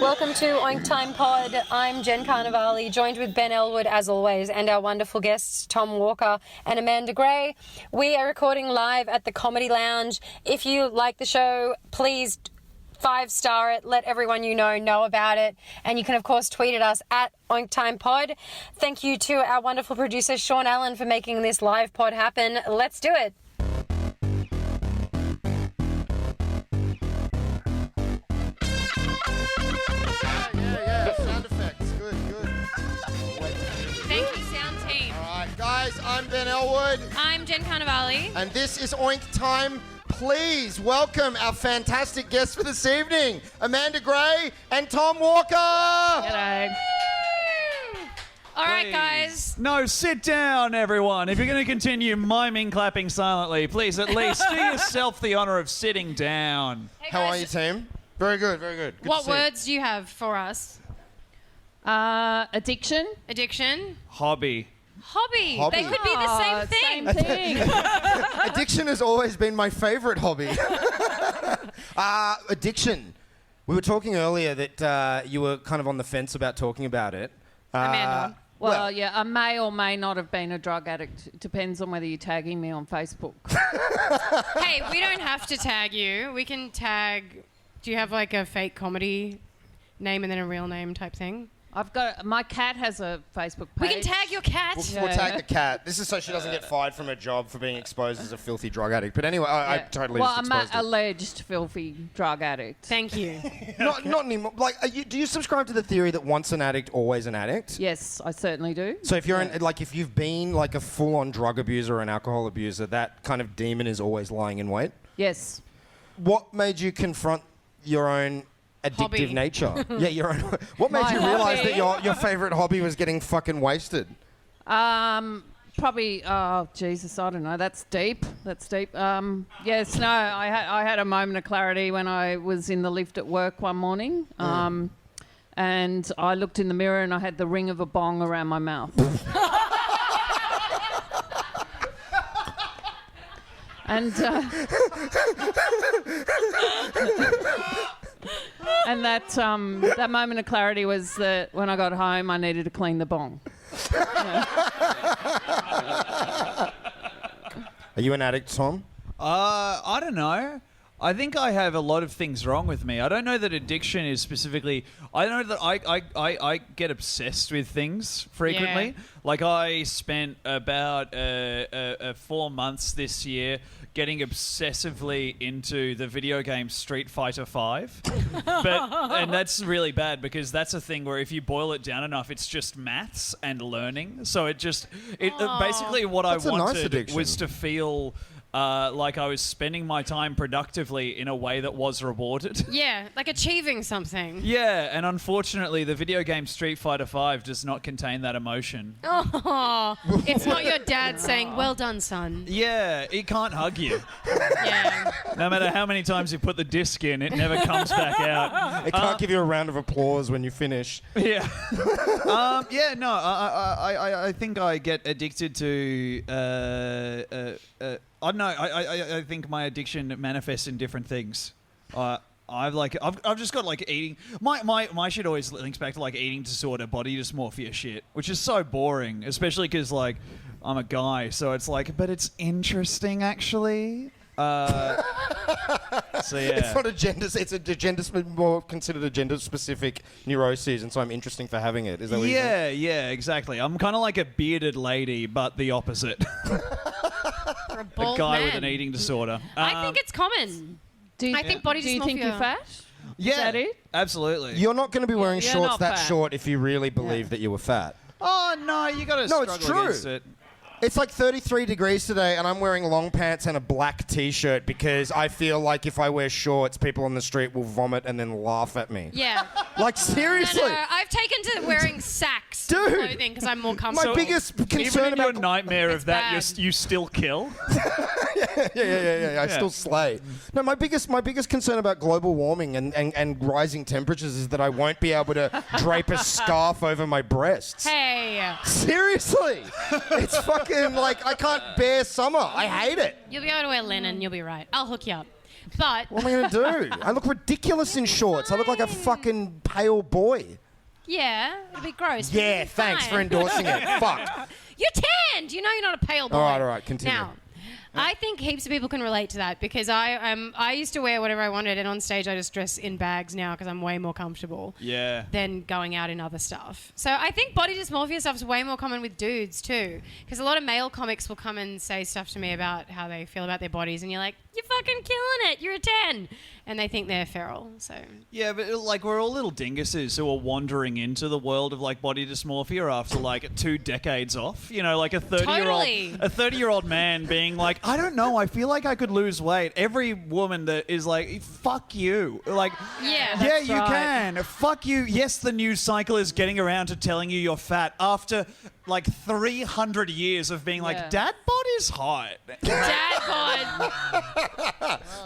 Welcome to Oink Time Pod. I'm Jen Carnivale, joined with Ben Elwood as always, and our wonderful guests Tom Walker and Amanda Gray. We are recording live at the Comedy Lounge. If you like the show, please 5-star it, let everyone you know about it, and you can of course tweet at us at Oink Time Pod. Thank you to our wonderful producer Sean Allen for making this live pod happen. Let's do it. Sound effects. Good. Thank you, sound team. All right, guys, I'm Ben Elwood. I'm Jen Carnivale. And this is Oink Time. Please welcome our fantastic guests for this evening, Amanda Gray and Tom Walker. G'day. All right, guys. No, sit down, everyone. If you're going to continue miming, clapping silently, please at least do yourself the honour of sitting down. Hey, How guys. are you, team? Very good. Good What to see you. words do you have for us? Addiction. Addiction. Hobby. Hobby. Hobby. They could be the same thing. Same thing. Addiction has always been my favourite hobby. Addiction. We were talking earlier that you were kind of on the fence about talking about it. Amanda. Well, yeah, I may or may not have been a drug addict. It depends on whether you're tagging me on Facebook. Hey, we don't have to tag you. We can tag... Do you have like a fake comedy name and then a real name type thing? My cat has a Facebook page. We can tag your cat. We'll tag the cat. This is so she doesn't get fired from her job for being exposed as a filthy drug addict. But anyway, I totally Well, just I'm exposed an it. alleged filthy drug addict. Thank you. Not anymore. Like, do you subscribe to the theory that once an addict, always an addict? Yes, I certainly do. So if you're if you've been like a full-on drug abuser or an alcohol abuser, that kind of demon is always lying in wait. Yes. What made you confront your own addictive Hobby. nature? Yeah, your own. What made My you realise hobby? that your favourite hobby was getting fucking wasted? Probably. Oh Jesus, I don't know. That's deep. Yes. No. I had a moment of clarity when I was in the lift at work one morning. And I looked in the mirror and I had the ring of a bong around my mouth. And and that moment of clarity was that when I got home, I needed to clean the bong. Are you an addict, Tom? I don't know. I think I have a lot of things wrong with me. I don't know that addiction is specifically... I know that I get obsessed with things frequently. Yeah. Like I spent about 4 months this year getting obsessively into the video game Street Fighter V. And that's really bad because that's a thing where if you boil it down enough, it's just maths and learning. So basically what That's I a nice wanted addiction. was to feel... like I was spending my time productively in a way that was rewarded. Yeah, like achieving something. Yeah, and unfortunately, the video game Street Fighter V does not contain that emotion. Oh, it's not your dad saying, "Well done, son." Yeah, it can't hug you. Yeah. No matter how many times you put the disc in, it never comes back out. It can't give you a round of applause when you finish. Yeah. I think I get addicted to... I don't know. I think my addiction manifests in different things. I've just got like eating. My shit always links back to like eating disorder, body dysmorphia shit, which is so boring, especially because like I'm a guy, so it's like, but it's interesting actually. So yeah, It's not a gender. It's a gender, more considered a gender-specific neuroses, and so I'm interesting for having it. Is that what you're saying? yeah, exactly. I'm kind of like a bearded lady, but the opposite. For a A bald guy man. with an eating disorder. I think it's common. I think body Do you think dysmorphia- you're fat? Yeah, Is that it? absolutely. You're not going to be wearing you're shorts not that fat. short if you really believe that you were fat. Oh no, you got to No, struggle it's true. against it. It's like 33 degrees today, and I'm wearing long pants and a black T-shirt because I feel like if I wear shorts, people on the street will vomit and then laugh at me. Yeah. Like, seriously. No, I've taken to weering sacks Dude. of clothing because I'm more comfortable. My biggest Even concern in your about... nightmare It's of that, bad. you still kill. Yeah. I still slay. No, my biggest concern about global warming and rising temperatures is that I won't be able to drape a scarf over my breasts. Hey, Seriously. It's fucking like I can't bear summer. I hate it. you'll be able to wear linen. You'll be right. I'll hook you up. But What am I going to do? I look ridiculous in shorts. I look like a fucking pale boy. yeah, it'll be gross. but Yeah, it'll be thanks for fine. endorsing it. Fuck. You're tanned. You know you're not a pale boy. All right, continue. Now, I think heaps of people can relate to that because I used to wear whatever I wanted, and on stage I just dress in bags now because I'm way more comfortable Yeah. than going out in other stuff. So I think body dysmorphia stuff is way more common with dudes too, because a lot of male comics will come and say stuff to me about how they feel about their bodies, and you're like, you're fucking killing it. You're a 10. And they think they're feral. So Yeah, but like we're all little dinguses who are wandering into the world of like body dysmorphia after like 2 decades off. You know, like a 30-year-old man being like, I don't know, I feel like I could lose weight. Every woman that is like, fuck you. Like, yeah. yeah, you right. can. Fuck you. Yes, the news cycle is getting around to telling you you're fat after like 300 years of being like, Yeah. dad bod is hot. Dad bod.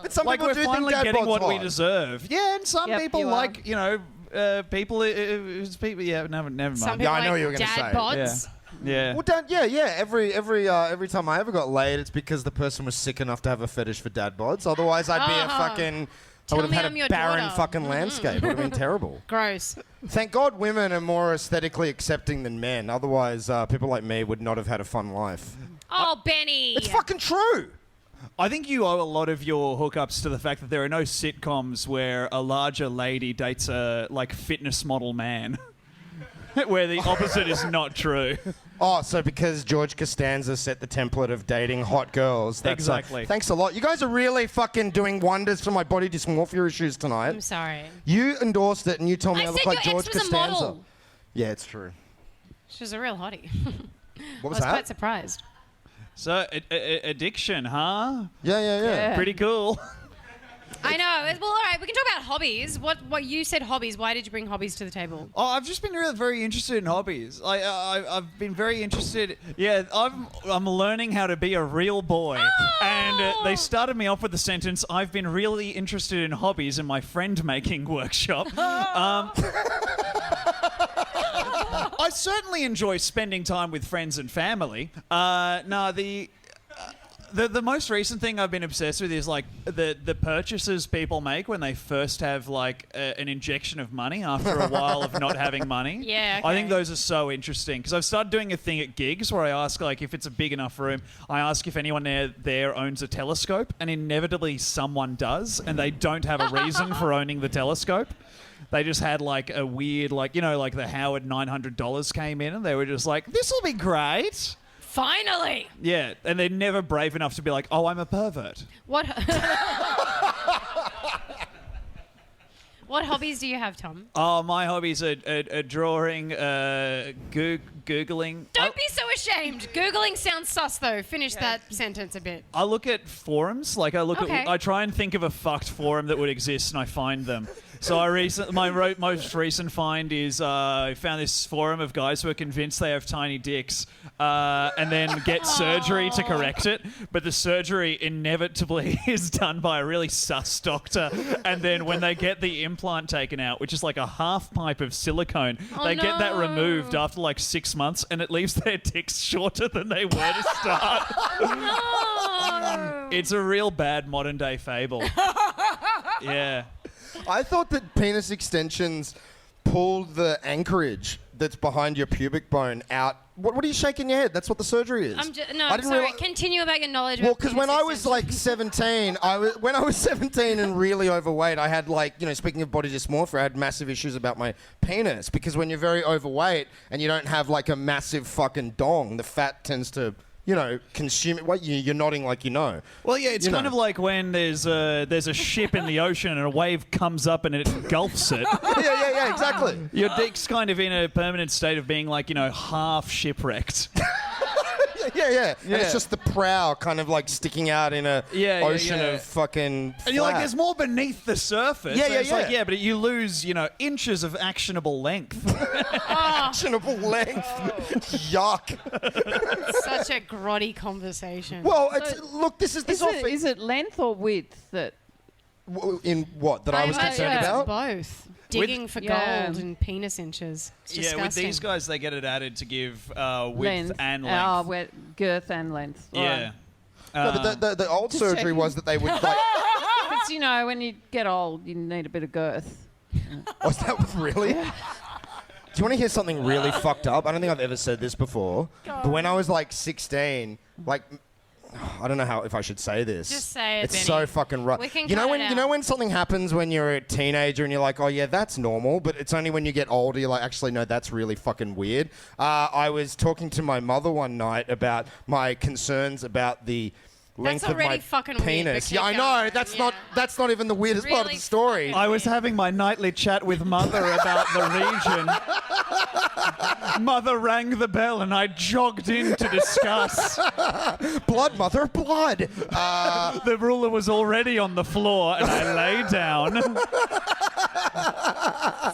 But some Like people we're do finally think dad getting bod's what we hot. deserve. Yeah, and some Yep, people you like, you know, people. Yeah, never mind. Some people Yeah, I know like what you were gonna dad say. bods. Yeah. Well, yeah. Every time I ever got laid, it's because the person was sick enough to have a fetish for dad bods. Otherwise, I'd be a fucking. I Tell would have me had I'm a your barren daughter. fucking landscape. It would have been terrible. Gross. Thank God women are more aesthetically accepting than men. Otherwise, people like me would not have had a fun life. Oh, Benny. It's fucking true. I think you owe a lot of your hookups to the fact that there are no sitcoms where a larger lady dates a like fitness model man, where the opposite is not true. Oh, so because George Costanza set the template of dating hot girls. That's Exactly. Thanks a lot. You guys are really fucking doing wonders for my body dysmorphia issues tonight. I'm sorry. You endorsed it and you told me I, I look said like your George ex was a Costanza. model. Yeah, it's true. She was a real hottie. What was I was that? quite surprised. So addiction, huh? Yeah. Pretty cool. I know. Well, all right. We can talk about hobbies. What you said hobbies. Why did you bring hobbies to the table? Oh, I've just been really very interested in hobbies. I've been very interested. Yeah, I'm learning how to be a real boy. And they started me off with the sentence, I've been really interested in hobbies in my friend-making workshop. I certainly enjoy spending time with friends and family. The most recent thing I've been obsessed with is like the purchases people make when they first have like an injection of money after a while of not having money. Yeah, I think okay. those are so interesting because I've started doing a thing at gigs where I ask like if it's a big enough room, I ask if anyone there owns a telescope, and inevitably someone does, and they don't have a reason for owning the telescope. They just had like a weird like the Howard $900 came in, and they were just like, this will be great. Finally. Yeah, and they're never brave enough to be like, oh, I'm a pervert. What? What hobbies do you have, Tom? Oh, my hobbies are drawing, Googling. Don't be so ashamed. Googling sounds sus, though. Finish that sentence a bit. I look at forums. Like Okay. I try and think of a fucked forum that would exist, and I find them. So my most recent find is I found this forum of guys who are convinced they have tiny dicks, and then get surgery to correct it. But the surgery inevitably is done by a really sus doctor, and then when they get the implant taken out, which is like a half pipe of silicone, they get that removed after like 6 months, and it leaves their dicks shorter than they were to start. No. It's a real bad modern day fable. Yeah. I thought that penis extensions pulled the anchorage that's behind your pubic bone out. What are you shaking your head? That's what the surgery is. I'm I didn't sorry. reali- Continue about your knowledge. Well, about because penis when I was extension. like 17, when I was 17 and really overweight, I had like, speaking of body dysmorphia, I had massive issues about my penis because when you're very overweight and you don't have like a massive fucking dong, the fat tends to, consume it. What you're nodding like you know. Well, yeah, it's You kind know. of like when there's a ship in the ocean and a wave comes up and it engulfs it. yeah, exactly. Your dick's kind of in a permanent state of being like, half shipwrecked. Yeah. And Yeah. it's just the prow kind of like sticking out in a ocean of fucking And you're like, flat. there's more beneath the surface. Yeah, And yeah, it's like, yeah. but you lose, inches of actionable length. actionable length. Yuck. Such a grotty conversation. Well, look, this is Is it length or width that? in what that I was concerned yeah. about. Both. Digging for Yeah. gold and penis inches. It's Yeah, disgusting. with these guys, they get it added to give width Length. and length. Girth and length. Yeah. Right. No, but the old Just surgery checking. was that they would like. Because, you know, when you get old, you need a bit of girth. Was that really? Do you want to hear something really fucked up? I don't think I've ever said this before. But when I was like 16, like, I don't know if I should say this. Just say it, It's Benny. so fucking rough. We can you know cut when it you know out. when something happens when you're a teenager and you're like, oh yeah, that's normal. But it's only when you get older you're like, actually no, that's really fucking weird. I was talking to my mother one night about my concerns about the length of already my fucking weird, penis. but Yeah, I keep know. going. That's not even the weirdest part of the Really story. fucking I was having my nightly chat with Mother about the region. Mother rang the bell and I jogged in to discuss. Blood, mother, blood. The ruler was already on the floor and I lay down.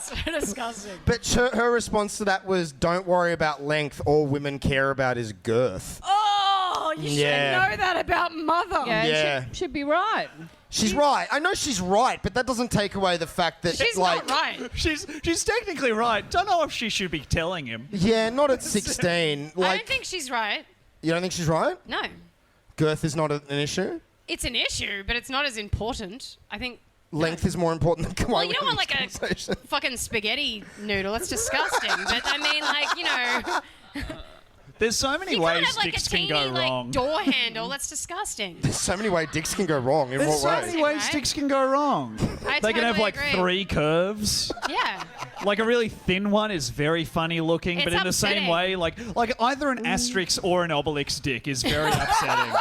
So disgusting. But her response to that was, don't worry about length. All women care about is girth. Oh, you Yeah. should know that about Mother. Yeah, Yeah. Should be right. She's right. I know she's right, but that doesn't take away the fact that, She's like, not right. She's technically right. Don't know if she should be telling him. yeah, not at 16. I Like, don't think she's right. you don't think she's right? No. Girth is not an issue. It's an issue, but it's not as important. I think Length is more important than. Well, you don't want like a fucking spaghetti noodle. That's disgusting. But I mean, like, you know, There's so many you can't ways have like a dicks can teeny go like wrong. door handle. That's disgusting. There's so many ways dicks can go wrong. In There's what so way? many ways Right? dicks can go wrong. I They can have totally like agree. 3 curves. Yeah. Like a really thin one is very funny looking, It's but in the same upsetting. way, like either an asterisk or an obelix dick is very upsetting.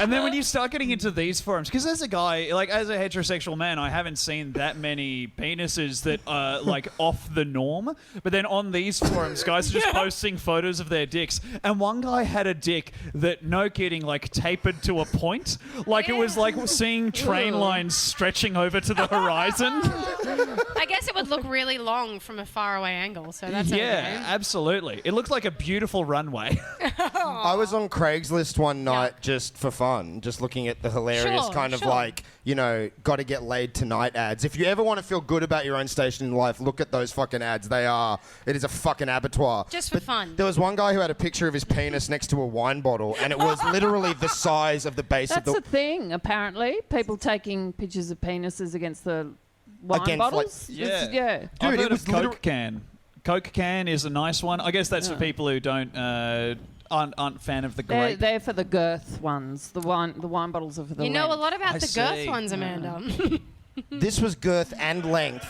And then when you start getting into these forums, because as a guy, like as a heterosexual man, I haven't seen that many penises that are like off the norm. But then on these forums, guys are just posting photos of their dicks, and one guy had a dick that, no kidding, like tapered to a point, like it was like seeing train lines stretching over to the horizon. I guess it would look really long from a faraway angle, so that's Yeah, okay. absolutely. It looked like a beautiful runway. I was on Craigslist one night just for fun, just looking at the hilarious Sure, kind of sure. like, you know, got to get laid tonight ads. If you ever want to feel good about your own station in life, look at those fucking ads. It is a fucking abattoir. Just for fun. There was one guy who had a picture of his penis next to a wine bottle, and it was literally the size of the base That's of a the. thing, apparently. People taking pictures of penises again't the wine Against, like- bottles. Yeah. Yeah. I've Dude, heard it was of Coke can. Coke can is a nice one. I guess that's for people who aren't fan of the grape. They're for the girth ones. The wine bottles are for the You know a length. lot about I the girth see. ones, Amanda. This was girth and length.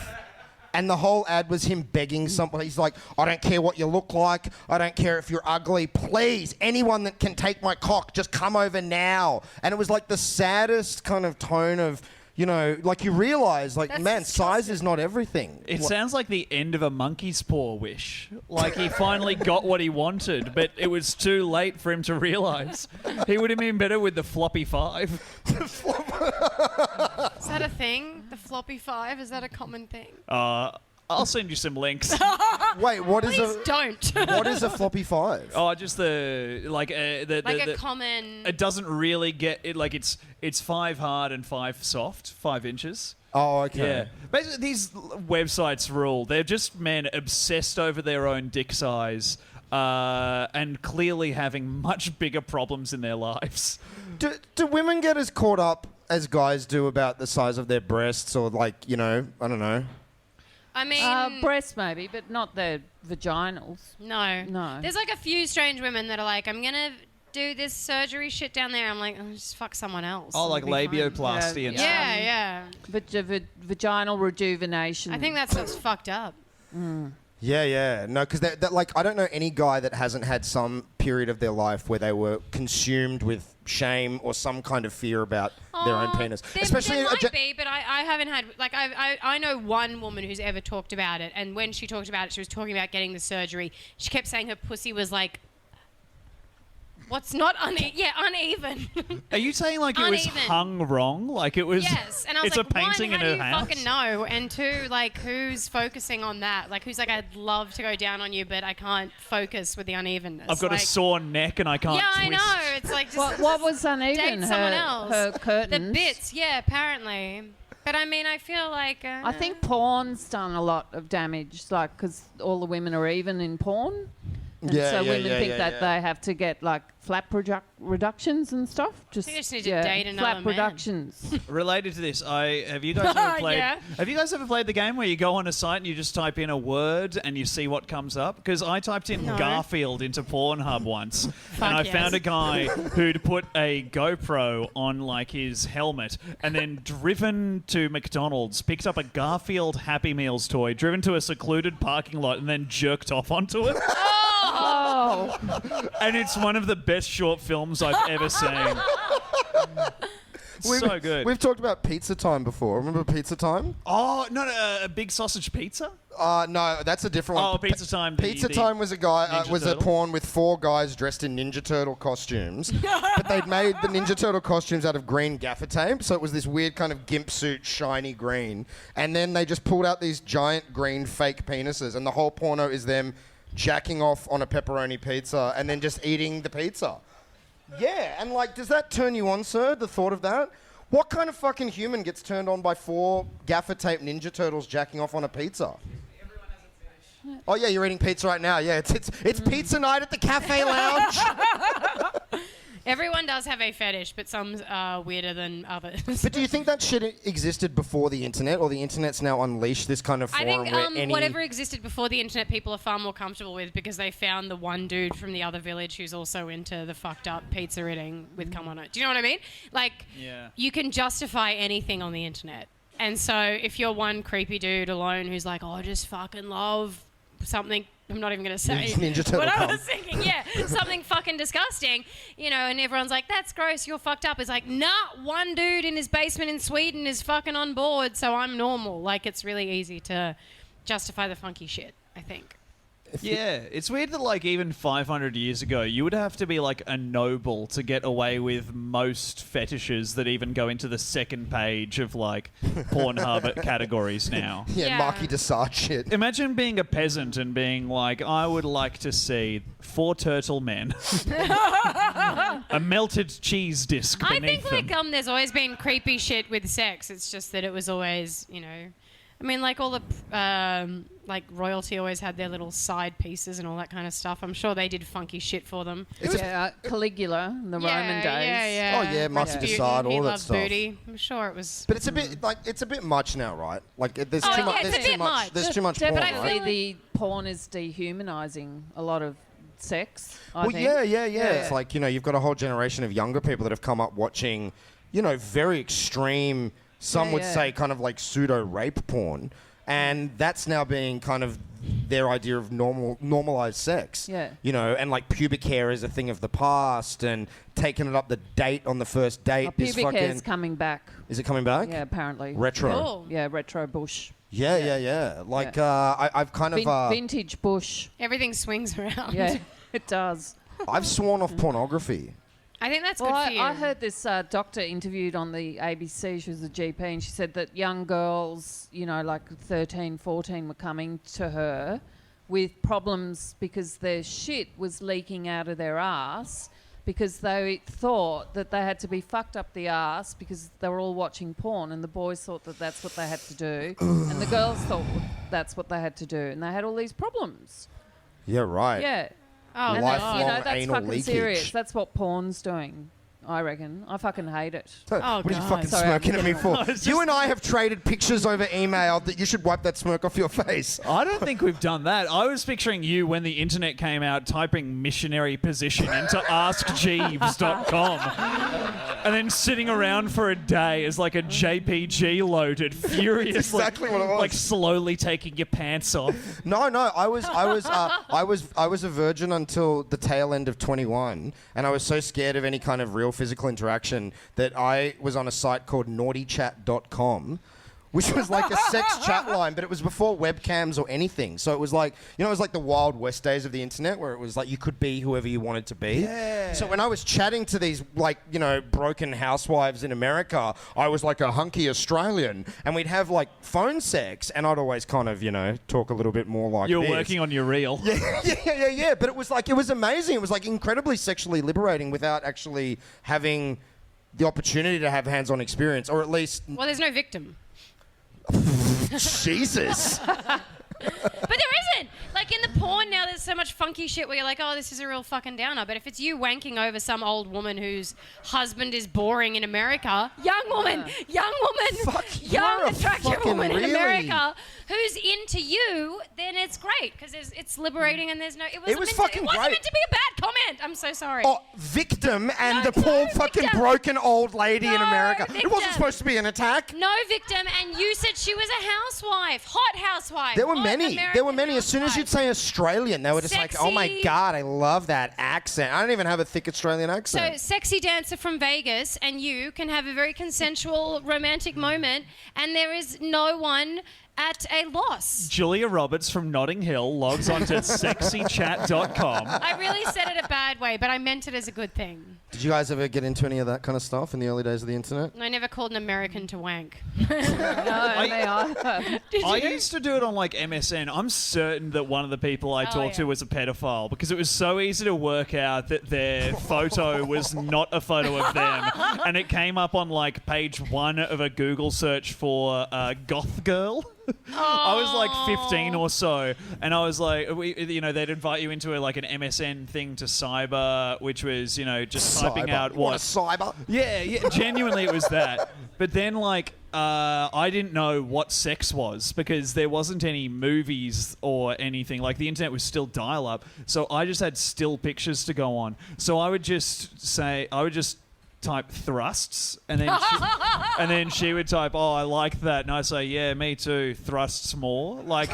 And the whole ad was him begging somebody. He's like, I don't care what you look like. I don't care if you're ugly. Please, anyone that can take my cock, just come over now. And it was like the saddest kind of tone of, you know, like you realize, like, That's man, size disgusting. is not everything. It sounds like the end of a monkey's paw wish. Like he finally got what he wanted, but it was too late for him to realise. He would have been better with the floppy 5. Is that a thing? The floppy 5? Is that a common thing? I'll send you some links. Wait, what is Please a don't. what is a floppy 5? Oh, just the like a common. It doesn't really get it. Like it's 5 hard and 5 soft, 5 inches. Oh, okay. Yeah. Basically, these websites rule. They're just men obsessed over their own dick size. And clearly having much bigger problems in their lives. Do women get as caught up as guys do about the size of their breasts, or like, you know, I don't know. I mean, Breasts maybe, but not their vaginals. no. No. There's like a few strange women that are like, I'm gonna do this surgery shit down there. I'm like, oh, just fuck someone else. Oh, like It'll be fine. labioplasty and Yeah, yeah. Vaginal rejuvenation. I think that's what's fucked up. Yeah. No, because that like, I don't know any guy that hasn't had some period of their life where they were consumed with shame or some kind of fear about their own penis. There might be, but I haven't had, like, I know one woman who's ever talked about it, and when she talked about it, she was talking about getting the surgery. She kept saying her pussy was like, what's not uneven. Are you saying like it was Uneven. hung wrong? Like it was? Yes, and I was it's like, a painting one, in how her do you house. fucking know? And two, like, who's focusing on that? Like, who's like, I'd love to go down on you, but I can't focus with the unevenness. I've got like, a sore neck and I can't Yeah, I twist. know. It's like, just What was uneven? date someone else. Her curtains. The bits, yeah, apparently. But I mean, I feel like I think porn's done a lot of damage, like because all the women are even in porn. And Yeah, so yeah, women yeah, think yeah, that yeah. they have to get like flap reductions and stuff. think they just need to date another flap man. reductions. Related to this, have you guys ever played? Yeah. Have you guys ever played the game where you go on a site and you just type in a word and you see what comes up? Because I typed in No. Garfield into Pornhub once, and I yes. found a guy who'd put a GoPro on like his helmet and then driven to McDonald's, picked up a Garfield Happy Meals toy, driven to a secluded parking lot, and then jerked off onto it. Oh, And it's one of the best short films I've ever seen. So good. We've talked about Pizza Time before. Remember Pizza Time? Oh, not a big sausage pizza? No, that's a different one. Oh, Pizza Time. Pizza Time was a guy. Ninja Was a Turtle? porn with 4 guys dressed in Ninja Turtle costumes, but they'd made the Ninja Turtle costumes out of green gaffer tape, so it was this weird kind of gimp suit, shiny green. And then they just pulled out these giant green fake penises, and the whole porno is them jacking off on a pepperoni pizza and then just eating the pizza. Yeah, and like, does that turn you on, sir? The thought of that? What kind of fucking human gets turned on by 4 gaffer tape Ninja Turtles jacking off on a pizza? Oh yeah, you're eating pizza right now. Yeah, it's pizza night at the cafe lounge. Everyone does have a fetish, but some are weirder than others. But do you think that shit existed before the internet, or the internet's now unleashed this kind of I forum think where any... whatever existed before the internet, people are far more comfortable with because they found the one dude from the other village who's also into the fucked up pizza eating with cum on it. Do you know what I mean? Like, Yeah. you can justify anything on the internet. And so if you're one creepy dude alone who's like, oh, I just fucking love something, I'm not even going to say Ninja Turtle what I cum. was thinking. Yeah, something fucking disgusting, you know, and everyone's like, that's gross, you're fucked up. It's like, nah, one dude in his basement in Sweden is fucking on board, so I'm normal. Like, it's really easy to justify the funky shit, I think. Yeah, it's weird that like even 500 years ago, you would have to be like a noble to get away with most fetishes that even go into the second page of like Pornhub categories now. Yeah, Yeah. Marquis de Sade shit. Imagine being a peasant and being like, I would like to see 4 turtle men, a melted cheese disc I beneath think them. like there's always been creepy shit with sex. It's just that it was always, you know, I mean, like all the like royalty always had their little side pieces and all that kind of stuff. I'm sure they did funky shit for them. Caligula in the Roman days. Yeah. Oh, yeah, Marquis de Sade, all he that loved stuff. booty. I'm sure it was. But it's a bit like it's a bit much now, right? Like there's Oh, too yeah, much. it's There's a too bit much. much. There's too much porn, Definitely, right? the porn is dehumanizing a lot of sex. I Well, think. yeah. It's like, you know, you've got a whole generation of younger people that have come up watching, you know, very extreme, some would Yeah. say kind of like pseudo rape porn, and that's now being kind of their idea of normalized sex. Yeah. You know, and like pubic hair is a thing of the past, and taking it up the date on the first date Oh, is pubic fucking. hair's coming back. Is it coming back? Yeah, apparently. Retro. Cool. Yeah, retro bush. Yeah. Like I've kind of Vintage bush. Everything swings around. Yeah, it does. I've sworn off pornography. I think that's Well, good for you. I heard this doctor interviewed on the ABC. She was a GP, and she said that young girls, you know, like 13, 14, were coming to her with problems because their shit was leaking out of their ass because they thought that they had to be fucked up the ass because they were all watching porn, and the boys thought that that's what they had to do, and the girls thought that's what they had to do, and they had all these problems. Yeah, right. Yeah. oh, And Lifelong you know, that's anal fucking leakage. serious. That's what porn's doing, I reckon. I fucking hate it. What are you God. fucking Sorry, smirking I'm at me for? It's You just- and I have traded pictures over email that you should wipe that smirk off your face. I don't think we've done that. I was picturing you when the internet came out typing missionary position into askjeeves.com and then sitting around for a day as like a JPG loaded, furiously, exactly what it was. like slowly taking your pants off. No, I was a virgin until the tail end of 21, and I was so scared of any kind of real physical interaction that I was on a site called naughtychat.com, which was like a sex chat line, but it was before webcams or anything. So it was like, you know, it was like the Wild West days of the internet where it was like you could be whoever you wanted to be. Yeah. So when I was chatting to these, like, you know, broken housewives in America, I was like a hunky Australian, and we'd have like phone sex, and I'd always kind of, you know, talk a little bit more like You're this. working on your reel. Yeah. But it was like, it was amazing. It was like incredibly sexually liberating without actually having the opportunity to have hands-on experience, or at least well, there's no victim. Jesus. But there isn't. Like in the porn now, there's so much funky shit where you're like, oh, this is a real fucking downer. But if it's you wanking over some old woman whose husband is boring in America, young woman, young attractive woman in America who's into you, then it's great because it's liberating and there's no. It wasn't meant to be a bad comment. I'm so sorry. Oh, victim and the poor fucking broken old lady in America. Victim. It wasn't supposed to be an attack. No victim, and you said she was a housewife, hot housewife. There were many. American There were many. As housewife. soon as you'd say Australian, they were just like, oh my God, I love that accent. I don't even have a thick Australian accent. So, sexy dancer from Vegas and you can have a very consensual, romantic moment, and there is no one at a loss. Julia Roberts from Notting Hill logs onto sexychat.com. I really said it a bad way, but I meant it as a good thing. Did you guys ever get into any of that kind of stuff in the early days of the internet? I never called an American to wank. I used to do it on like MSN. I'm certain that one of the people I talked to was a pedophile because it was so easy to work out that their photo was not a photo of them, and it came up on like page 1 of a Google search for goth girl. I was like 15 or so, and I was like, they'd invite you into like an MSN thing to cyber, which was, just typing out what a cyber. Yeah, genuinely it was that. But then like I didn't know what sex was because there wasn't any movies or anything. Like the internet was still dial-up, so I just had still pictures to go on. So I would just type thrusts, and then she would type, oh, I like that, and I say, yeah, me too, thrusts more. Like,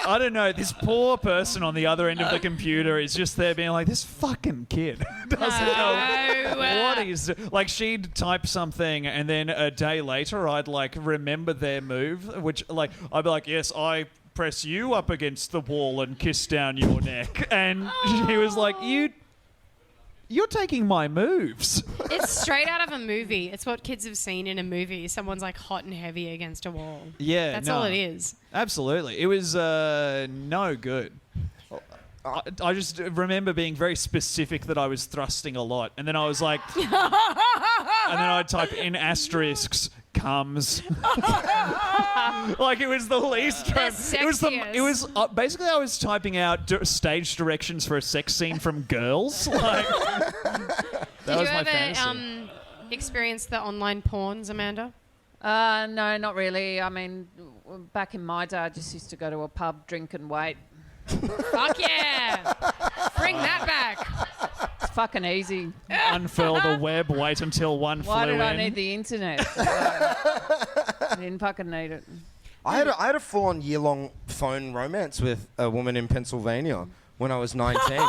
I don't know, this poor person on the other end of the computer is just there being like, this fucking kid doesn't know what he's like. She'd type something, and then a day later I'd like remember their move, which like I'd be like, yes, I press you up against the wall and kiss down your neck, and she was like, you're taking my moves. It's straight out of a movie. It's what kids have seen in a movie. Someone's like hot and heavy against a wall. Yeah, that's all it is. Absolutely. It was no good. I just remember being very specific that I was thrusting a lot. And then I was like... and then I'd type in asterisks, comes. Like it was the least... It was basically I was typing out stage directions for a sex scene from Girls. Like, that was my fantasy. Did you ever experience the online porns, Amanda? No, not really. I mean, back in my day, I just used to go to a pub, drink and wait. Fuck yeah! Bring that back. It's fucking easy. Unfurl the web, wait until one flew in. Why did I need the internet? I didn't fucking need it. I had a full-on year-long phone romance with a woman in Pennsylvania when I was 19.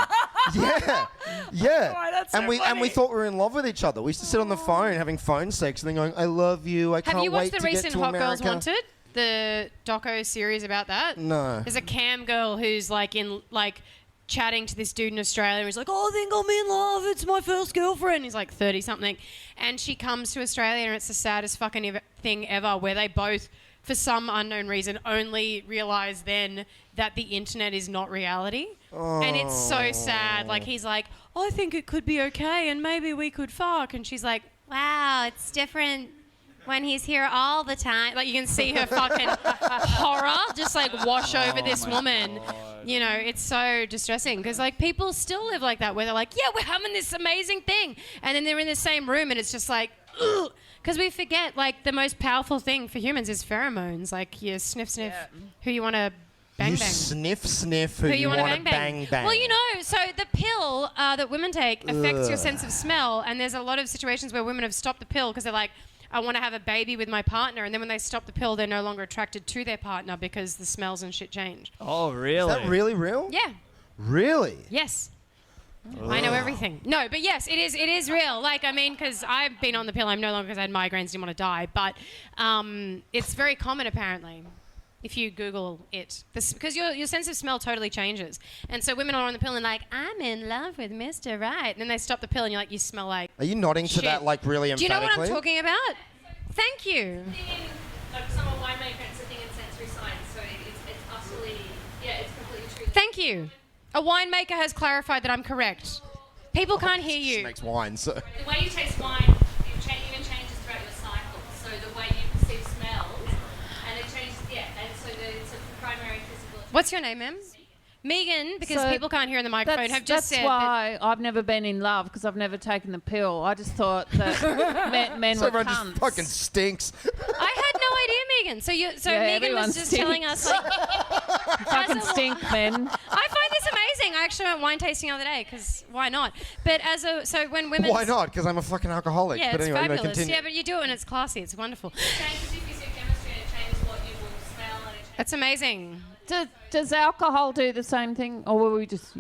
Yeah. Oh, that's so and we thought we were in love with each other. We used to sit on the phone having phone sex and then going, I love you, I can't wait to get to America. Have you watched the recent Hot Girls Wanted? The doco series about that? No. There's a cam girl who's chatting to this dude in Australia. He's like, oh, I think I'm in love. It's my first girlfriend. He's like 30 something. And she comes to Australia and it's the saddest fucking thing ever where they both, for some unknown reason, only realise then that the internet is not reality. Oh. And it's so sad. Like he's like, I think it could be okay and maybe we could fuck. And she's like, wow, it's different when he's here all the time. Like you can see her fucking horror just like wash over this woman. God. You know, it's so distressing because like people still live like that where they're like, yeah, we're having this amazing thing. And then they're in the same room and it's just like, ugh. Because we forget like the most powerful thing for humans is pheromones. Like you sniff who you want to bang. You sniff who you want to bang. Well, you know, so the pill that women take affects your sense of smell. And there's a lot of situations where women have stopped the pill because they're like, I want to have a baby with my partner, and then when they stop the pill, they're no longer attracted to their partner because the smells and shit change. Oh, really? Is that really real? Yeah. Really? Yes. I know everything. No, but yes, it is real. Like, I mean, because I've been on the pill. I'm no longer because I had migraines, didn't want to die. But it's very common, apparently, if you Google it. Because your sense of smell totally changes. And so women are on the pill and like, I'm in love with Mr. Right. And then they stop the pill and you're like, you smell like Are you nodding shit. to that like really emphatically? Do you know what I'm talking about? Thank you. I'm a winemaker and sitting in sensory science, so it's utterly, it's completely true. Thank you. A winemaker has clarified that I'm correct. People can't hear you. She makes wine, so. The way you taste wine even changes throughout your cycle. So the way you perceive smells, and it changes, and so it's a primary physical. What's your name, ma'am? Megan, because So people can't hear in the microphone, have just said that's why I've never been in love, because I've never taken the pill. I just thought that men So were everyone cunts. just fucking stinks. I had no idea, Megan. So Yeah, Megan everyone was just stinks. telling us like Fucking as a- stink, men. I find this amazing. I actually went wine tasting the other day because why not? But so when women Why not? Because I'm a fucking alcoholic. Yeah, but it's anyway, fabulous. continue. Yeah, but you do it and it's classy. It's wonderful. It changes your physiochemistry and it changes what you will smell and it changes. That's amazing. Does alcohol do the same thing, or will we just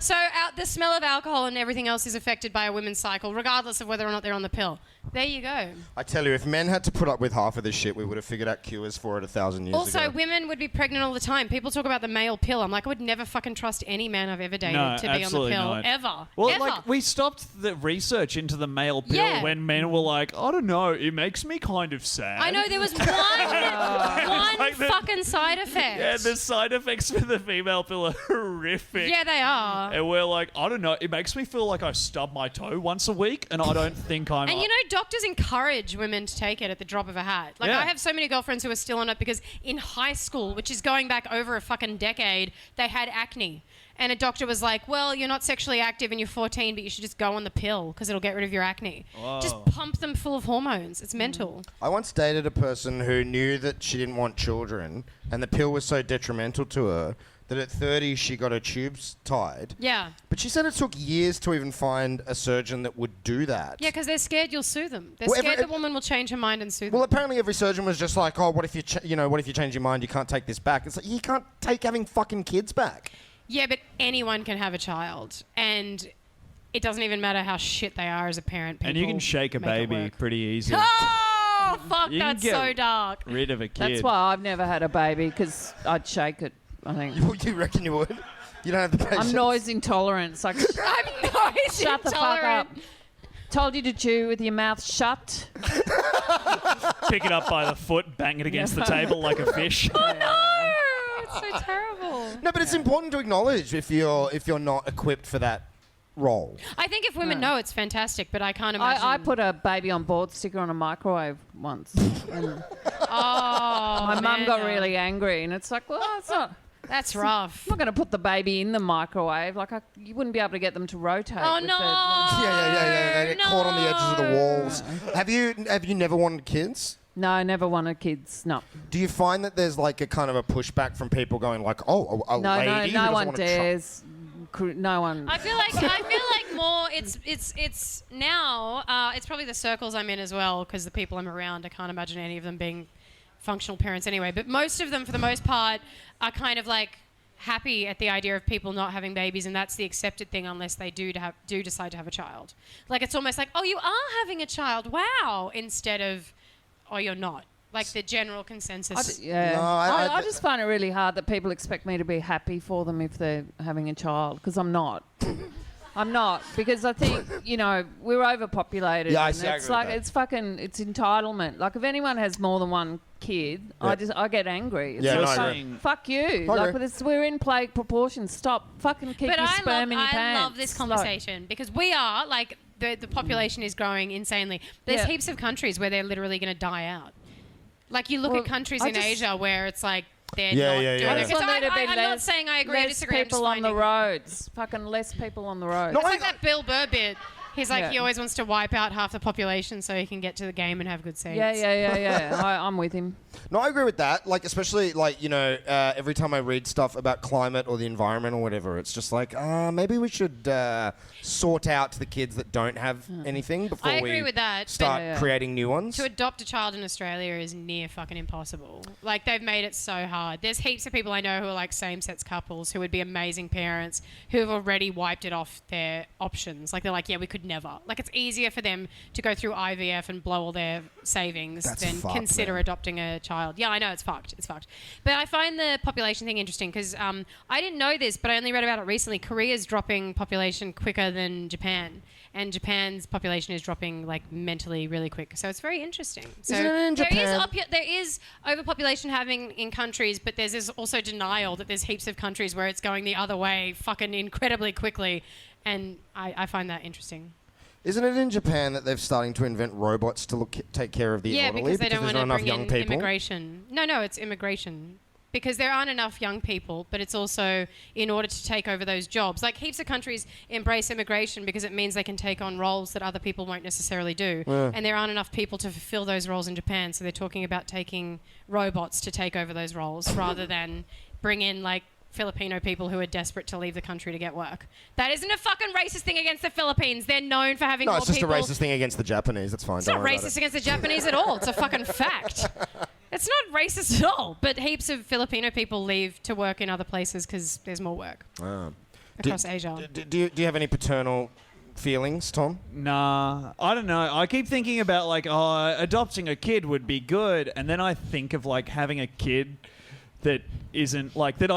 So the smell of alcohol and everything else is affected by a women's cycle, regardless of whether or not they're on the pill. There you go. I tell you, if men had to put up with half of this shit, we would have figured out cures for it 1,000 years Also, ago. women would be pregnant all the time. People talk about the male pill. I'm like, I would never fucking trust any man I've ever dated No, to be on the absolutely pill. not. Ever. Well, Ever. like we stopped the research into the male pill Yeah. when men were like, I don't know, it makes me kind of sad. I know there was one Like the- fucking side effect. Yeah, the side effects for the female pill are horrific. Yeah, they are. And we're like, I don't know, it makes me feel like I stub my toe once a week, and I don't think I'm. And you know, doctors encourage women to take it at the drop of a hat. Like, Yeah. I have so many girlfriends who are still on it because in high school, which is going back over a fucking decade, they had acne. And a doctor was like, well, you're not sexually active and you're 14, but you should just go on the pill because it'll get rid of your acne. Whoa. Just pump them full of hormones. It's mental. I once dated a person who knew that she didn't want children, and the pill was so detrimental to her that at 30 she got her tubes tied. Yeah. But she said it took years to even find a surgeon that would do that. Yeah, because they're scared you'll sue them. They're Well, scared the woman will change her mind and sue them. Well, apparently every surgeon was just like, oh, what if you, what if you change your mind? You can't take this back. It's like, you can't take having fucking kids back. Yeah, but anyone can have a child. And it doesn't even matter how shit they are as a parent. and you People can shake a make it baby work. pretty easily. Oh, fuck, You can that's get so dark. Rid of a kid. That's why I've never had a baby, because I'd shake it. I think You reckon you would? You don't have the patience. I'm noise intolerant. It's like I'm noise shut the fuck up. intolerant. Told you to chew with your mouth shut. Pick it up by the foot, bang it against the table like a fish. No, it's so terrible. No, but it's important to acknowledge if you're not equipped for that role. I think if women know, it's fantastic, but I can't imagine. I put a baby on board sticker on a microwave once. And my mum got really angry, and it's like, well, it's not. That's rough. I'm not going to put the baby in the microwave. Like, you wouldn't be able to get them to rotate. Oh, with no. Yeah. They get caught on the edges of the walls. Have you never wanted kids? No, I never wanted kids. No. Do you find that there's like a kind of a pushback from people going like, oh, a No, lady who no doesn't one want to dares. No one. I feel like more it's now it's probably the circles I'm in as well, because the people I'm around, I can't imagine any of them being functional parents anyway, but most of them for the most part are kind of like happy at the idea of people not having babies, and that's the accepted thing unless they do decide to have a child. Like, it's almost like, oh, you are having a child, wow, instead of, oh, you're not. Like the general consensus. Yeah. No, I just find it really hard that people expect me to be happy for them if they're having a child, because I'm not. I'm not, because I think, we're overpopulated. Yeah, I and see, I it's agree with like that. it's fucking, it's entitlement. Like, if anyone has more than one kid, Yeah. I get angry. It's Yeah, just no, I like, agree. fuck you. I Like, agree. we're in plague proportions. Stop. Fucking keep But your sperm in your pants. I love this Like, conversation because we are like the population is growing insanely. There's Yeah. heaps of countries where they're literally going to die out. Like, you look Well, at countries I in just- Asia where it's like they're Yeah, not yeah, doing yeah. it. I just It's- want there to be I'm not saying I agree or less disagree. I'm just people on the finding- roads. Fucking less people on the roads. No, It's like that Bill Burr bit. He's like, Yeah. he always wants to wipe out half the population so he can get to the game and have good seats. Yeah. I'm with him. No, I agree with that. Like, especially like every time I read stuff about climate or the environment or whatever, it's just like, maybe we should sort out the kids that don't have anything before I agree we with that, but- start Yeah. creating new ones. To adopt a child in Australia is near fucking impossible. Like, they've made it so hard. There's heaps of people I know who are like same-sex couples who would be amazing parents who have already wiped it off their options. Like, they're like, yeah, we could never. Like, it's easier for them to go through IVF and blow all their savings That's than fucked, consider man. adopting a child. Yeah, I know, it's fucked. It's fucked. But I find the population thing interesting because I didn't know this, but I only read about it recently. Korea's dropping population quicker than Japan. And Japan's population is dropping like mentally really quick. So it's very interesting. So Isn't it in Japan? there is overpopulation having in countries, but there's this also denial that there's heaps of countries where it's going the other way fucking incredibly quickly. And I find that interesting. Isn't it in Japan that they're starting to invent robots to take care of the Yeah, elderly because they don't there's want not to enough bring young in people? immigration. No, it's immigration. because there aren't enough young people, but it's also in order to take over those jobs. Like heaps of countries embrace immigration because it means they can take on roles that other people won't necessarily do. And there aren't enough people to fulfill those roles in Japan, so they're talking about taking robots to take over those roles rather than bring in like Filipino people who are desperate to leave the country to get work. That isn't a fucking racist thing against the Philippines. They're known for having more it's just people. a racist thing against the Japanese. That's fine. It's not racist against the Japanese at all. It's a fucking fact. It's not racist at all. But heaps of Filipino people leave to work in other places because there's more work across Asia. Do you have any paternal feelings, Tom? Nah, I don't know. I keep thinking about like, adopting a kid would be good, and then I think of like having a kid that isn't like that.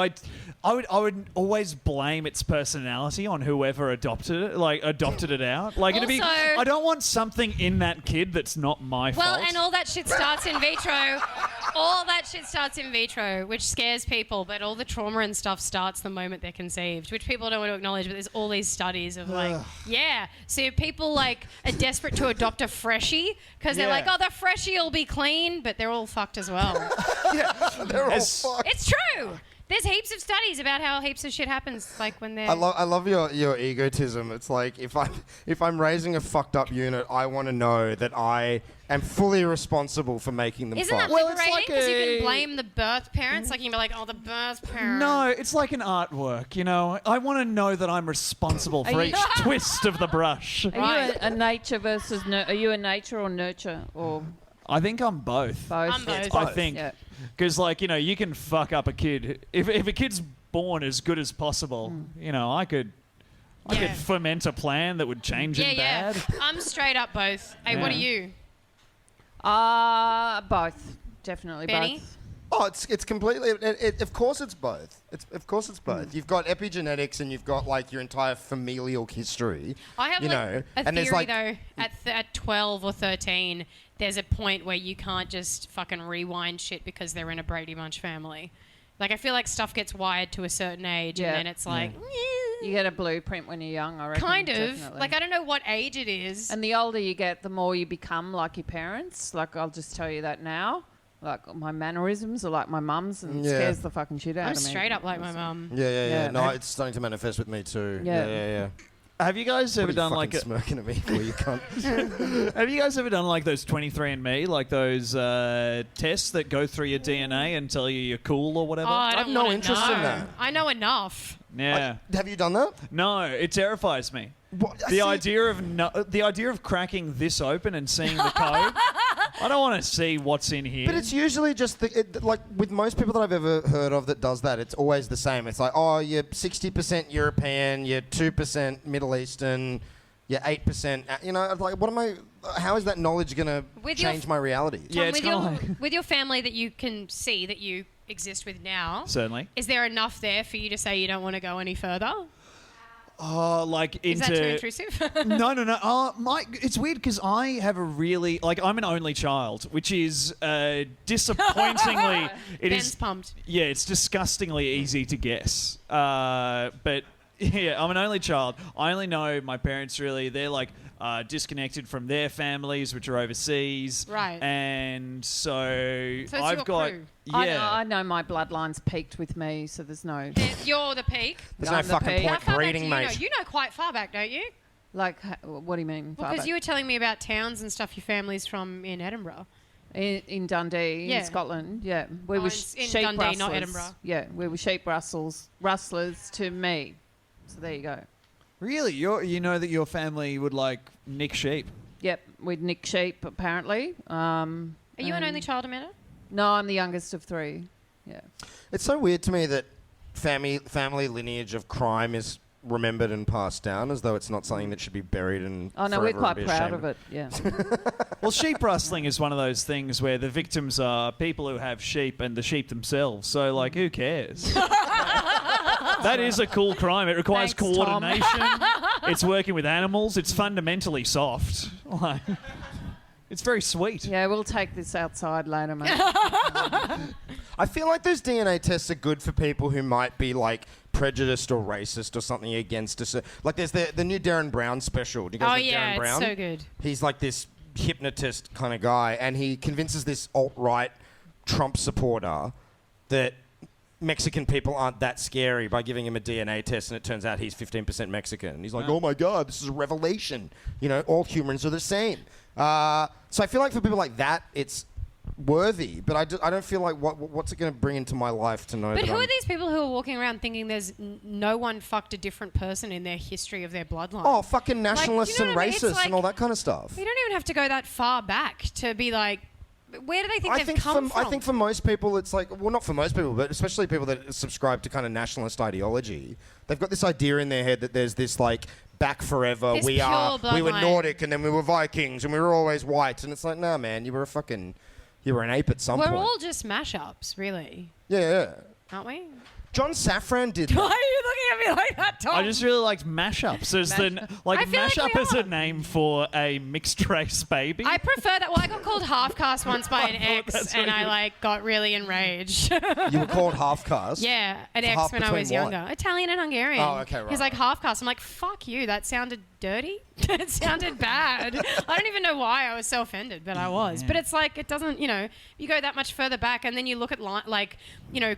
I would always blame its personality on whoever adopted it out. Like it'd be. Also- I don't want something in that kid that's not my fault. Well, and all that shit starts in vitro. All that shit starts in vitro, which scares people, but all the trauma and stuff starts the moment they're conceived, which people don't want to acknowledge, but there's all these studies of like, so people like are desperate to adopt a freshie because they're like, oh, the freshie will be clean, but they're all fucked as well. They're all fucked. It's true. There's heaps of studies about how heaps of shit happens, like when they're. I love your egotism. It's like if I'm raising a fucked up unit, I want to know that I am fully responsible for making them Isn't that fucked. liberating? Because you can blame the birth parents. Like you can be like, oh, the birth parents. No, it's like an artwork, you know. I want to know that I'm responsible for each twist of the brush. Are you a nature versus are you a nature or nurture or I think I'm both. both? I'm both. I think. Yeah. Because, like, you know, you can fuck up a kid. If a kid's born as good as possible, you know, I could foment a plan that would change him bad. I'm straight up both. Hey, what are you? Both. Definitely Benny? both. Oh, it's completely. Of course, it's both. Of course, it's both. You've got epigenetics, and you've got like your entire familial history. I have you like know, a and there's theory like though. At 12 or 13, there's a point where you can't just fucking rewind shit because they're in a Brady Bunch family. Like I feel like stuff gets wired to a certain age, and then it's like. You get a blueprint when you're young, I reckon. Kind of. Definitely. Like I don't know what age it is. And the older you get, the more you become like your parents. Like I'll just tell you that now. Like my mannerisms are like my mum's, and it scares the fucking shit out I'm of me. straight up like my mum. Yeah. No, Yeah. it's starting to manifest with me too. Yeah. Yeah. Have you guys ever done like smirking at me for you cunt? Have you guys ever done like those 23andMe, like those tests that go through your DNA and tell you you're cool or whatever? Oh, I have don't no wanna interest in know. that. I know enough. Yeah. Have you done that? No, it terrifies me. What? The idea of cracking this open and seeing the code. I don't want to see what's in here. But it's usually just like with most people that I've ever heard of that does that, it's always the same. It's like, oh, you're 60% European, you're 2% Middle Eastern, you're 8%. You know, like, what am I? How is that knowledge going to change my reality? Yeah, Tom, it's kinda like- with your family that you can see that you exist with now, Certainly. is there enough there for you to say you don't want to go any further? Oh, like into. Is that too intrusive? No. It's weird because I have a really I'm an only child, which is disappointingly. Ben's pumped. Yeah, it's disgustingly easy to guess. But yeah, I'm an only child. I only know my parents really. They're like disconnected from their families, which are overseas. Right. And so it's I've your got. crew. Yeah. I know my bloodline's peaked with me, so there's no You're the peak. There's no I'm the fucking peak. How point far back do breeding, you know? mate. You know quite far back, don't you? like. What do you mean? far Because back? you were telling me about towns and stuff your family's from in Edinburgh. In Dundee, Yeah. in Scotland. Yeah, we Oh, were in sheep Dundee, rustlers. not Edinburgh. Yeah, we were sheep rustlers to me. So there you go. Really, you know that your family would like nick sheep. Yep, we'd nick sheep apparently. Are you an only child, Amanda? No, I'm the youngest of three. Yeah. It's so weird to me that family lineage of crime is remembered and passed down as though it's not something that should be buried and. Oh no, we're forever quite be proud ashamed of it. Yeah. Well, sheep rustling is one of those things where the victims are people who have sheep and the sheep themselves. So, like, who cares? That is a cool crime. It requires Thanks, Tom. coordination. It's working with animals. It's fundamentally soft. Like, it's very sweet. Yeah, we'll take this outside later, mate. I feel like those DNA tests are good for people who might be like prejudiced or racist or something against us. Like there's the new Darren Brown special. Do you guys Oh know yeah, Darren Brown? it's so good. He's like this hypnotist kind of guy, and he convinces this alt-right Trump supporter that Mexican people aren't that scary by giving him a DNA test and it turns out he's 15% Mexican. And he's like, oh my God, this is a revelation. You know, all humans are the same. So I feel like for people like that, it's worthy, but I don't feel like what's it going to bring into my life to know. But that who I'm are these people who are walking around thinking there's no one fucked a different person in their history of their bloodline? Oh, fucking nationalists you know and what I mean? It's racists like- and all that kind of stuff. You don't even have to go that far back to be like, where do they think they've come from? I think for most people, it's like, well, not for most people, but especially people that subscribe to kind of nationalist ideology, they've got this idea in their head that there's this like back forever. This we pure were bloodline. Nordic and then we were Vikings and we were always white. And it's like, nah, man, you were an ape at some We're point. all just mashups, really, Yeah. aren't we? John Safran did Why that. are you looking at me like that, Tom? I just really liked mashups. There's I feel like mashup we is are. a name for a mixed race baby. I prefer that. Well, I got called half caste once by an ex, that's and what I you- like got really enraged. You were called half caste. Yeah, an For ex half when I between was what? younger. Italian and Hungarian. Oh, okay, right, He's like right. half caste. I'm like, fuck you. That sounded dirty. It sounded bad. I don't even know why I was so offended, but I was. But it's like, it doesn't, you go that much further back and then you look at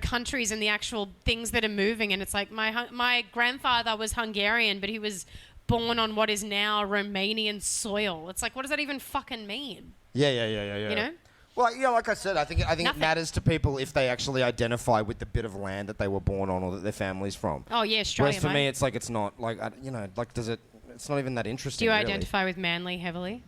countries and the actual things that are moving, and it's like my grandfather was Hungarian, but he was born on what is now Romanian soil. It's like, what does that even fucking mean? Yeah. You know? Well, yeah, like I said, I think it Nothing. matters to people if they actually identify with the bit of land that they were born on or that their family's from. Oh, yeah, Australia, Whereas for me, mate. it's like it's not like does it? It's not even that interesting. Do you really. identify with Manly heavily?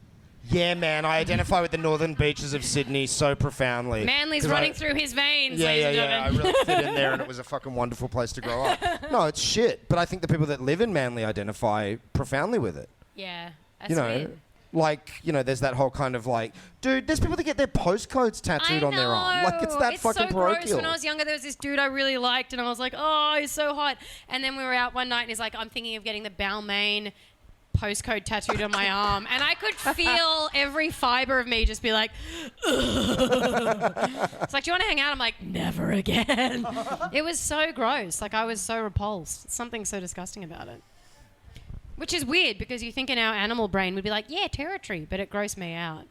Yeah, man, I identify with the northern beaches of Sydney so profoundly. Manly's 'Cause running through his veins, Yeah, ladies and I gentlemen. really fit in there, and it was a fucking wonderful place to grow up. No, it's shit. But I think the people that live in Manly identify profoundly with it. Yeah, that's You know, weird. there's that whole kind of like, dude, there's people that get their postcodes tattooed on their arm. Like, it's that fucking so parochial. gross. When I was younger, there was this dude I really liked, and I was like, oh, he's so hot. And then we were out one night, and he's like, I'm thinking of getting the Balmain postcode tattooed on my arm. And I could feel every fiber of me just be like, it's like, do you want to hang out? I'm like, never again. It was so gross. Like, I was so repulsed. Something so disgusting about it. Which is weird, because you think in our animal brain we'd be like, yeah, territory, but it grossed me out.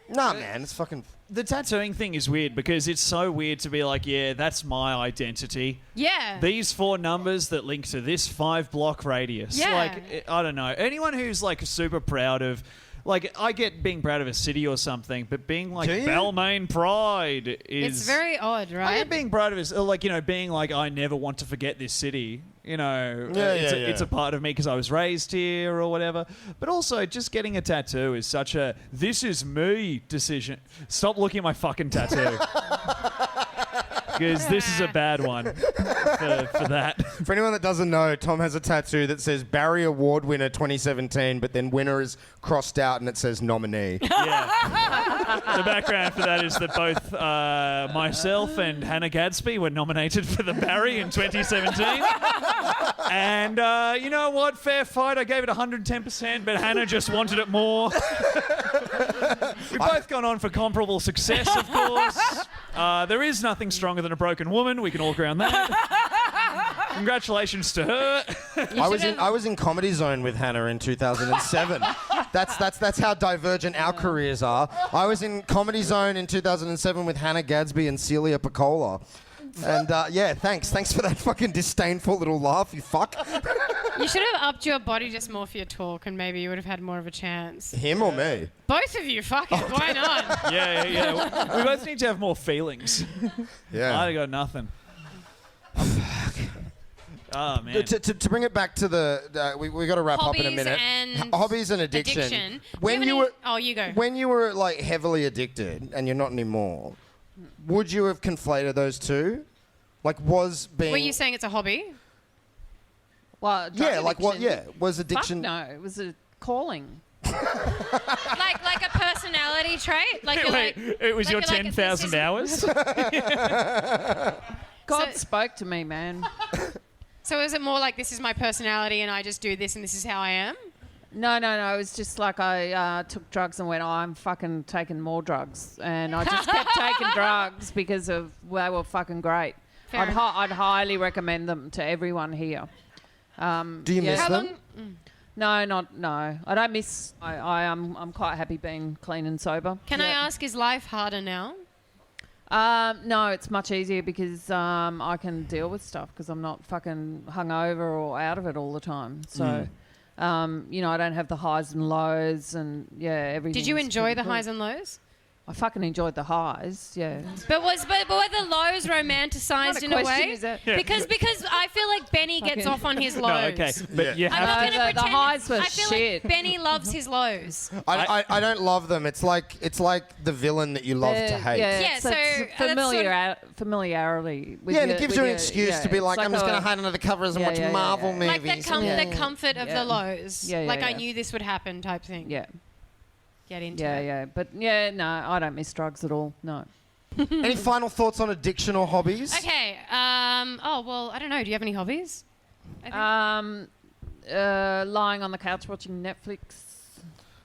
Nah, man, it's fucking... The tattooing thing is weird because it's so weird to be like, yeah, that's my identity. Yeah. These 4 numbers that link to this 5-block radius. Yeah. Like, I don't know. Anyone who's like super proud of, like, I get being proud of a city or something, but being like Do you? Balmain pride is. It's very odd, I right? get being proud of it, like, being like, I never want to forget this city. It's a part of me because I was raised here or whatever. But also, just getting a tattoo is such a this is me decision. Stop looking at my fucking tattoo. Because this is a bad one for that. For anyone that doesn't know, Tom has a tattoo that says Barry Award winner 2017, but then winner is crossed out and it says nominee. Yeah. The background for that is that both myself and Hannah Gadsby were nominated for the Barry in 2017. And you know what? Fair fight. I gave it 110%, but Hannah just wanted it more. We've both gone on for comparable success, of course. There is nothing stronger than a broken woman. We can all agree on that. Congratulations to her. I was in Comedy Zone with Hannah in 2007. That's how divergent our careers are. I was in Comedy Zone in 2007 with Hannah Gadsby and Celia Piccola. And thanks for that fucking disdainful little laugh, you fuck. You should have upped your body dysmorphia talk, and maybe you would have had more of a chance. Him or me? Both of you, fuck it, why not? Yeah. We both need to have more feelings. Yeah. I got nothing. Oh, man. To bring it back to the, we got to wrap up in a minute. Hobbies and addiction. When you were, oh, you go. When you were like heavily addicted, and you're not anymore, would you have conflated those two? Like, was being? Were you saying it's a hobby? Well, drug Yeah, like what? addiction? Yeah, was Fuck addiction? no, it was a calling. like a personality trait? Like you're Wait, like, it was like your you're like, this 10,000 isn't- hours? God So- spoke to me, man. So is it more like this is my personality and I just do this and this is how I am? No. It was just like I took drugs and went, I'm fucking taking more drugs. And I just kept taking drugs because they were fucking great. Fair I'd highly recommend them to everyone here. Do you miss How them? long? No. I don't miss. I'm quite happy being clean and sober. Can I ask, is life harder now? No, it's much easier because I can deal with stuff because I'm not fucking hungover or out of it all the time. So, you know, I don't have the highs and lows and, everything. Did you enjoy the highs and lows? I fucking enjoyed the highs, yeah. But were the lows romanticised in a way? Because I feel like Benny gets off on his lows. No, okay, but you I'm have not to. going to pretend. The highs were I feel shit. like Benny loves his lows. I don't love them. It's like the villain that you love to hate. Yeah, it's so it's familiarity. With Yeah, and your- it gives with you an your- excuse to be it's like, I'm just going to a- hide under the covers and Yeah, watch yeah, yeah, Marvel yeah. movies. Like the comfort of the lows. Yeah, like I yeah. knew this would happen type thing. Yeah, Get into yeah, it. yeah. But no, I don't miss drugs at all. No. Any final thoughts on addiction or hobbies? Okay. Oh well, I don't know. Do you have any hobbies? Lying on the couch watching Netflix.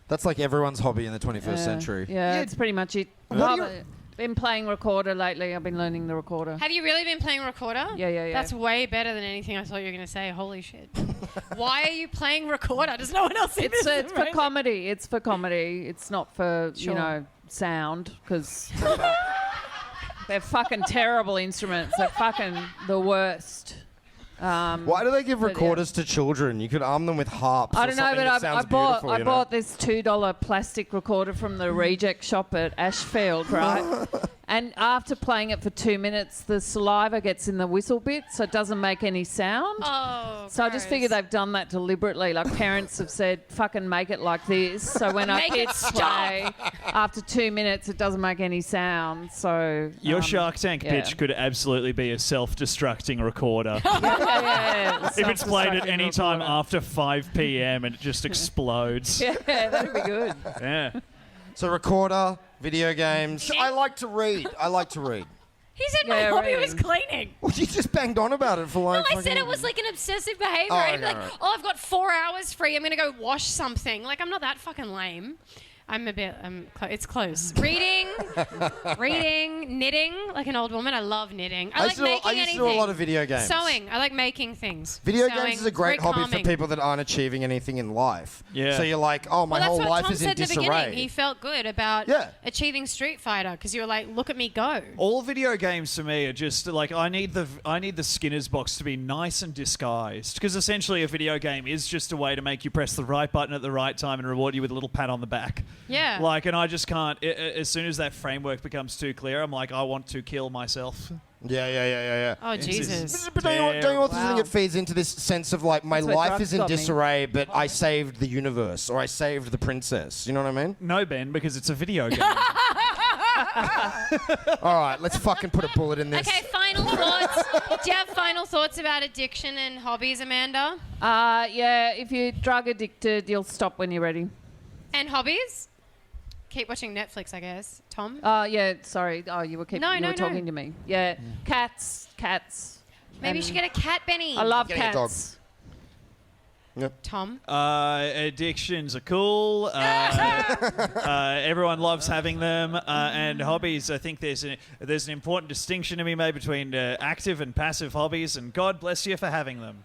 That's like everyone's hobby in the 21st century. Yeah, it's pretty much it. What do I've been playing recorder lately. I've been learning the recorder. Have you really been playing recorder? Yeah. That's way better than anything I thought you were going to say. Holy shit. Why are you playing recorder? Does no one else in It's this for room? comedy. It's for comedy. It's not for Sure. sound because they're fucking terrible instruments. They're fucking the worst. Why do they give But, recorders to children? You could arm them with harps. I or don't know, something but that I sounds bought beautiful, I you know? bought this $2 plastic recorder from the reject shop at Ashfield, right? And after playing it for 2 minutes, the saliva gets in the whistle bit, so it doesn't make any sound. Oh, So I just figured they've done that deliberately. Like parents have said, fucking make it like this. So when our Make it kids play, after 2 minutes, it doesn't make any sound. So Your Shark Tank yeah. pitch could absolutely be a self-destructing recorder. yeah, If it's played at self-destructing any time recorder. after 5 p.m. and it just explodes. Yeah, that'd be good. Yeah. So recorder, video games. I like to read. He said my Yeah, hobby right. was cleaning. Well, you just banged on about it for No, like... I said it was like an obsessive behavior. Oh, I'd be okay, like, right. oh, I've got 4 hours free. I'm going to go wash something. Like, I'm not that fucking lame. I'm a bit, it's close. Reading, knitting, like an old woman. I love knitting. I like making I used anything. to do a lot of video games. Sewing. I like making things. Video Sewing. games is a great Very hobby calming. for people that aren't achieving anything in life. Yeah. So you're like, oh, my Well, whole that's what life Tom is in said in the beginning. disarray. He felt good about Yeah. achieving Street Fighter because you were like, look at me go. All video games for me are just like I need the Skinner's box to be nice and disguised because essentially a video game is just a way to make you press the right button at the right time and reward you with a little pat on the back. Yeah. Like, and I just can't. As soon as that framework becomes too clear, I'm like, I want to kill myself. Yeah. Oh, Jesus. But don't you also Wow. think it feeds into this sense of like, my That's what life drugs is in got me. disarray, but I saved the universe or I saved the princess. You know what I mean? No, Ben, because it's a video game. All right, let's fucking put a bullet in this. Okay, final thoughts. Do you have final thoughts about addiction and hobbies, Amanda? Yeah, if you're drug addicted, you'll stop when you're ready. And hobbies? Keep watching Netflix, I guess. Tom? Yeah, sorry. Oh, you were No. talking to me. Yeah, cats. Maybe you should get a cat, Benny. I love Getting a dog. cats. Tom? Addictions are cool. Everyone loves having them. And hobbies, I think there's an important distinction to be made between active and passive hobbies. And God bless you for having them.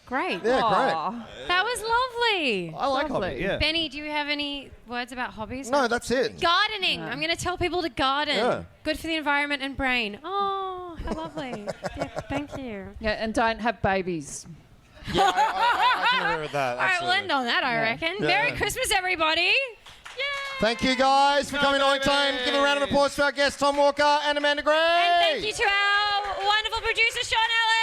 Great. Yeah, Aw. That was lovely. I like Lovely. hobbies. Yeah. Benny, do you have any words about hobbies? No, that's it. Gardening. I'm going to tell people to garden. Yeah. Good for the environment and brain. Oh, how lovely. Yeah, thank you. Yeah, and don't have babies. Yeah, I can agree with that. All right, we'll absolutely. end on that, I reckon. Yeah. Merry Christmas, everybody. Yay! Thank you guys for coming on time. Give a round of applause to our guests, Tom Walker and Amanda Gray. And thank you to our wonderful producer, Sean Ellis.